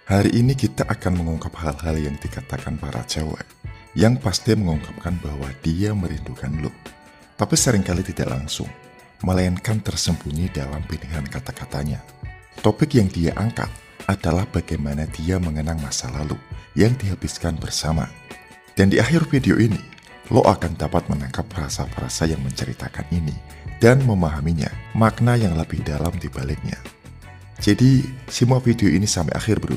Hari ini kita akan mengungkap hal-hal yang dikatakan para cewek yang pasti mengungkapkan bahwa dia merindukan lo. Tapi seringkali tidak langsung, melainkan tersembunyi dalam pilihan kata-katanya. Topik yang dia angkat adalah bagaimana dia mengenang masa lalu yang dihabiskan bersama. Dan di akhir video ini, lo akan dapat menangkap frasa-frasa yang menceritakan ini dan memahaminya, makna yang lebih dalam di baliknya. Jadi, simak video ini sampai akhir bro.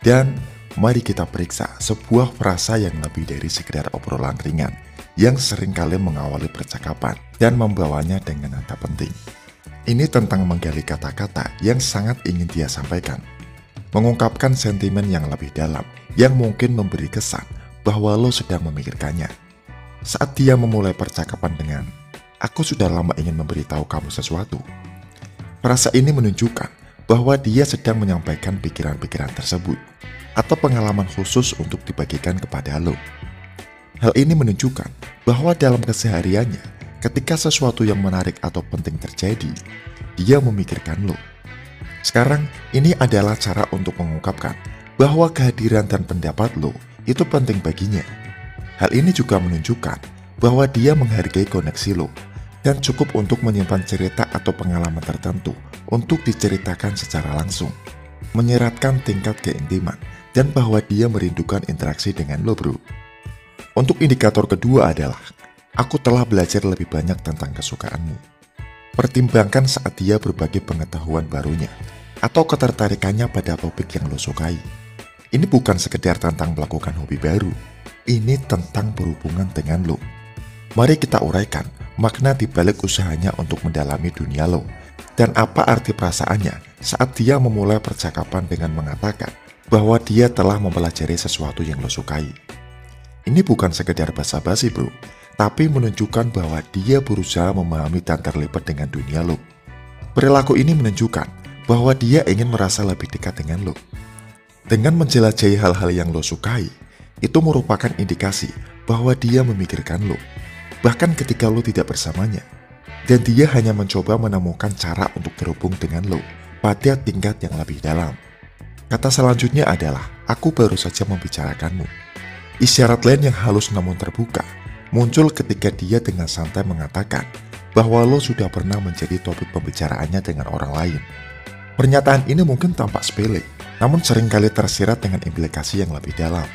Dan mari kita periksa sebuah frasa yang lebih dari sekedar obrolan ringan yang seringkali mengawali percakapan dan membawanya dengan nada penting. Ini tentang menggali kata-kata yang sangat ingin dia sampaikan, mengungkapkan sentimen yang lebih dalam yang mungkin memberi kesan bahwa lo sedang memikirkannya. Saat dia memulai percakapan dengan, "Aku sudah lama ingin memberitahu kamu sesuatu." Frasa ini menunjukkan bahwa dia sedang menyampaikan pikiran-pikiran tersebut atau pengalaman khusus untuk dibagikan kepada lo. Hal ini menunjukkan bahwa dalam kesehariannya, ketika sesuatu yang menarik atau penting terjadi, dia memikirkan lo. Sekarang, ini adalah cara untuk mengungkapkan bahwa kehadiran dan pendapat lo itu penting baginya. Hal ini juga menunjukkan bahwa dia menghargai koneksi lo dan cukup untuk menyimpan cerita atau pengalaman tertentu untuk diceritakan secara langsung, menyeratkan tingkat keintiman, dan bahwa dia merindukan interaksi dengan lo bro. Untuk indikator kedua adalah, aku telah belajar lebih banyak tentang kesukaanmu. Pertimbangkan saat dia berbagi pengetahuan barunya, atau ketertarikannya pada topik yang lo sukai. Ini bukan sekedar tentang melakukan hobi baru, ini tentang berhubungan dengan lo. Mari kita uraikan makna di balik usahanya untuk mendalami dunia lo, dan apa arti perasaannya saat dia memulai percakapan dengan mengatakan bahwa dia telah mempelajari sesuatu yang lo sukai. Ini bukan sekedar basa-basi bro, tapi menunjukkan bahwa dia berusaha memahami dan terlibat dengan dunia lo. Perilaku ini menunjukkan bahwa dia ingin merasa lebih dekat dengan lo. Dengan menjelajahi hal-hal yang lo sukai, itu merupakan indikasi bahwa dia memikirkan lo, bahkan ketika lo tidak bersamanya. Dan dia hanya mencoba menemukan cara untuk terhubung dengan lo pada tingkat yang lebih dalam. Kata selanjutnya adalah, aku baru saja membicarakanmu. Isyarat lain yang halus namun terbuka muncul ketika dia dengan santai mengatakan bahwa lo sudah pernah menjadi topik pembicaraannya dengan orang lain. Pernyataan ini mungkin tampak sepele, namun seringkali tersirat dengan implikasi yang lebih dalam.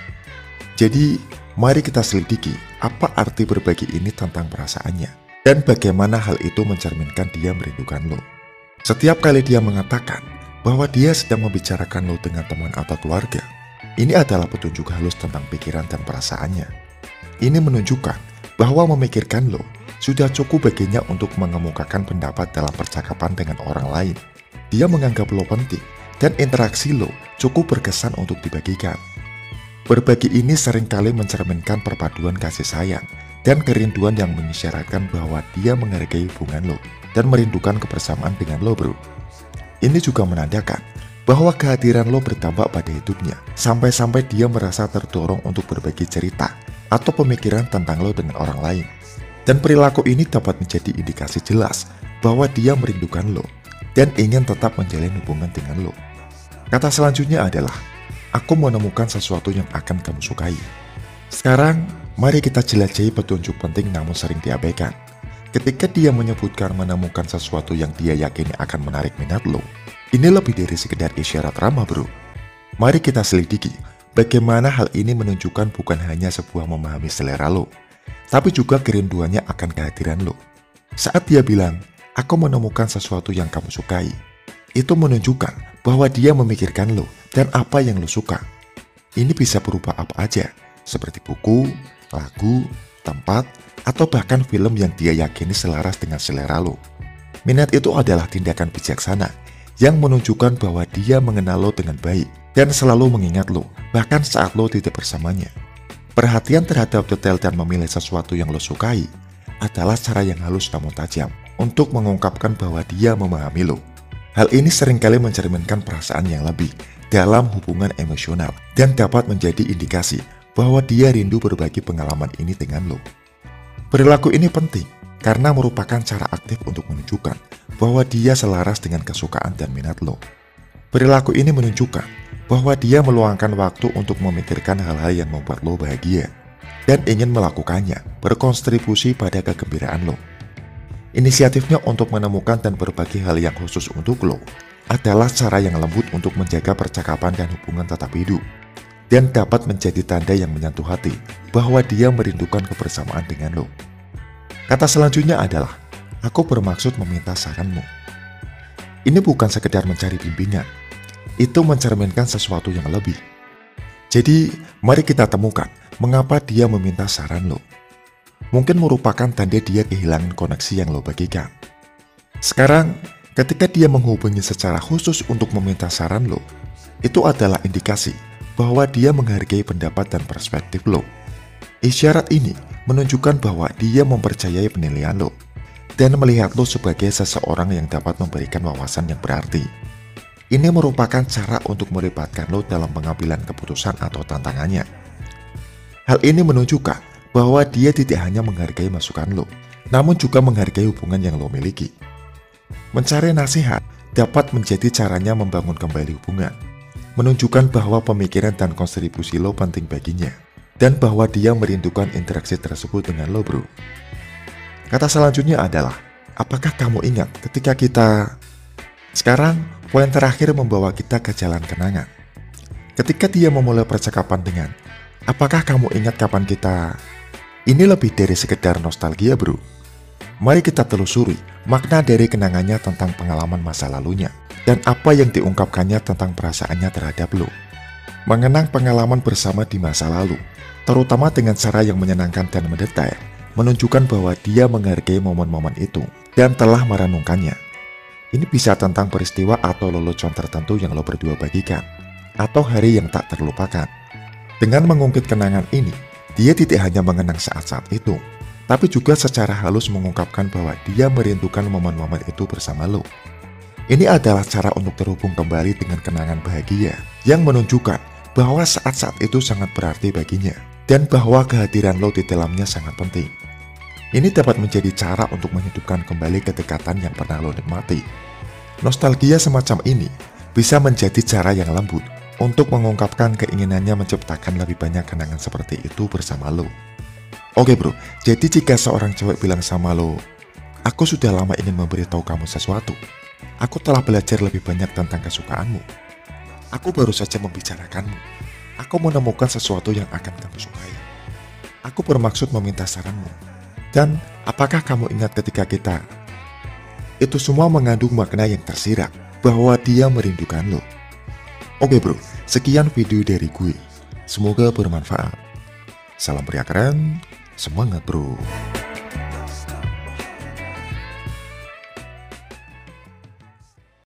Jadi, mari kita selidiki apa arti berbagi ini tentang perasaannya dan bagaimana hal itu mencerminkan dia merindukan lo. Setiap kali dia mengatakan bahwa dia sedang membicarakan lo dengan teman atau keluarga, ini adalah petunjuk halus tentang pikiran dan perasaannya. Ini menunjukkan bahwa memikirkan lo sudah cukup baginya untuk mengemukakan pendapat dalam percakapan dengan orang lain. Dia menganggap lo penting dan interaksi lo cukup berkesan untuk dibagikan. Berbagi ini seringkali mencerminkan perpaduan kasih sayang dan kerinduan yang mengisyaratkan bahwa dia menghargai hubungan lo dan merindukan kebersamaan dengan lo bro. Ini juga menandakan bahwa kehadiran lo berdampak pada hidupnya, sampai-sampai dia merasa terdorong untuk berbagi cerita atau pemikiran tentang lo dengan orang lain. Dan perilaku ini dapat menjadi indikasi jelas bahwa dia merindukan lo dan ingin tetap menjalin hubungan dengan lo. Kata selanjutnya adalah, aku menemukan sesuatu yang akan kamu sukai. Sekarang, mari kita jelajahi petunjuk penting namun sering diabaikan. Ketika dia menyebutkan menemukan sesuatu yang dia yakini akan menarik minat lo, ini lebih dari sekedar isyarat ramah bro. Mari kita selidiki bagaimana hal ini menunjukkan bukan hanya sebuah memahami selera lo, tapi juga kerinduannya akan kehadiran lo. Saat dia bilang, aku menemukan sesuatu yang kamu sukai, itu menunjukkan bahwa dia memikirkan lo dan apa yang lo suka. Ini bisa berupa apa aja, seperti buku, lagu, tempat, atau bahkan film yang dia yakini selaras dengan selera lo. Minat itu adalah tindakan bijaksana yang menunjukkan bahwa dia mengenal lo dengan baik dan selalu mengingat lo, bahkan saat lo tidak bersamanya. Perhatian terhadap detail dan memilih sesuatu yang lo sukai adalah cara yang halus namun tajam untuk mengungkapkan bahwa dia memahami lo. Hal ini seringkali mencerminkan perasaan yang lebih dalam hubungan emosional dan dapat menjadi indikasi bahwa dia rindu berbagi pengalaman ini dengan lo. Perilaku ini penting karena merupakan cara aktif untuk menunjukkan bahwa dia selaras dengan kesukaan dan minat lo. Perilaku ini menunjukkan bahwa dia meluangkan waktu untuk memikirkan hal-hal yang membuat lo bahagia dan ingin melakukannya berkontribusi pada kegembiraan lo. Inisiatifnya untuk menemukan dan berbagi hal yang khusus untuk lo adalah cara yang lembut untuk menjaga percakapan dan hubungan tetap hidup, dan dapat menjadi tanda yang menyentuh hati bahwa dia merindukan kebersamaan dengan lo. Kata selanjutnya adalah, aku bermaksud meminta saranmu. Ini bukan sekedar mencari bimbingan, itu mencerminkan sesuatu yang lebih. Jadi, mari kita temukan mengapa dia meminta saran lo. Mungkin merupakan tanda dia kehilangan koneksi yang lo bagikan. Sekarang, ketika dia menghubungi secara khusus untuk meminta saran lo, itu adalah indikasi bahwa dia menghargai pendapat dan perspektif lo. Isyarat ini menunjukkan bahwa dia mempercayai penilaian lo dan melihat lo sebagai seseorang yang dapat memberikan wawasan yang berarti. Ini merupakan cara untuk melibatkan lo dalam pengambilan keputusan atau tantangannya. Hal ini menunjukkan bahwa dia tidak hanya menghargai masukan lo, namun juga menghargai hubungan yang lo miliki. Mencari nasihat dapat menjadi caranya membangun kembali hubungan, menunjukkan bahwa pemikiran dan kontribusi lo penting baginya, dan bahwa dia merindukan interaksi tersebut dengan lo, bro. Kata selanjutnya adalah, apakah kamu ingat ketika kita... Sekarang, poin terakhir membawa kita ke jalan kenangan. Ketika dia memulai percakapan dengan, apakah kamu ingat kapan kita... Ini lebih dari sekedar nostalgia, bro. Mari kita telusuri makna dari kenangannya tentang pengalaman masa lalunya dan apa yang diungkapkannya tentang perasaannya terhadap lo. Mengenang pengalaman bersama di masa lalu, terutama dengan cara yang menyenangkan dan mendetail, menunjukkan bahwa dia menghargai momen-momen itu dan telah merenungkannya. Ini bisa tentang peristiwa atau lelucon tertentu yang lo berdua bagikan, atau hari yang tak terlupakan. Dengan mengungkit kenangan ini, dia tidak hanya mengenang saat-saat itu, tapi juga secara halus mengungkapkan bahwa dia merindukan momen-momen itu bersama lo. Ini adalah cara untuk terhubung kembali dengan kenangan bahagia yang menunjukkan bahwa saat-saat itu sangat berarti baginya dan bahwa kehadiran lo di dalamnya sangat penting. Ini dapat menjadi cara untuk menghidupkan kembali kedekatan yang pernah lo nikmati. Nostalgia semacam ini bisa menjadi cara yang lembut untuk mengungkapkan keinginannya menciptakan lebih banyak kenangan seperti itu bersama lo. Oke bro, jadi jika seorang cewek bilang sama lo, aku sudah lama ingin memberitahu kamu sesuatu. Aku telah belajar lebih banyak tentang kesukaanmu. Aku baru saja membicarakanmu. Aku menemukan sesuatu yang akan kamu sukai. Aku bermaksud meminta saranmu. Dan apakah kamu ingat ketika kita... Itu semua mengandung makna yang tersirat bahwa dia merindukan lo. Oke bro, sekian video dari gue. Semoga bermanfaat. Salam pria keren, semangat bro.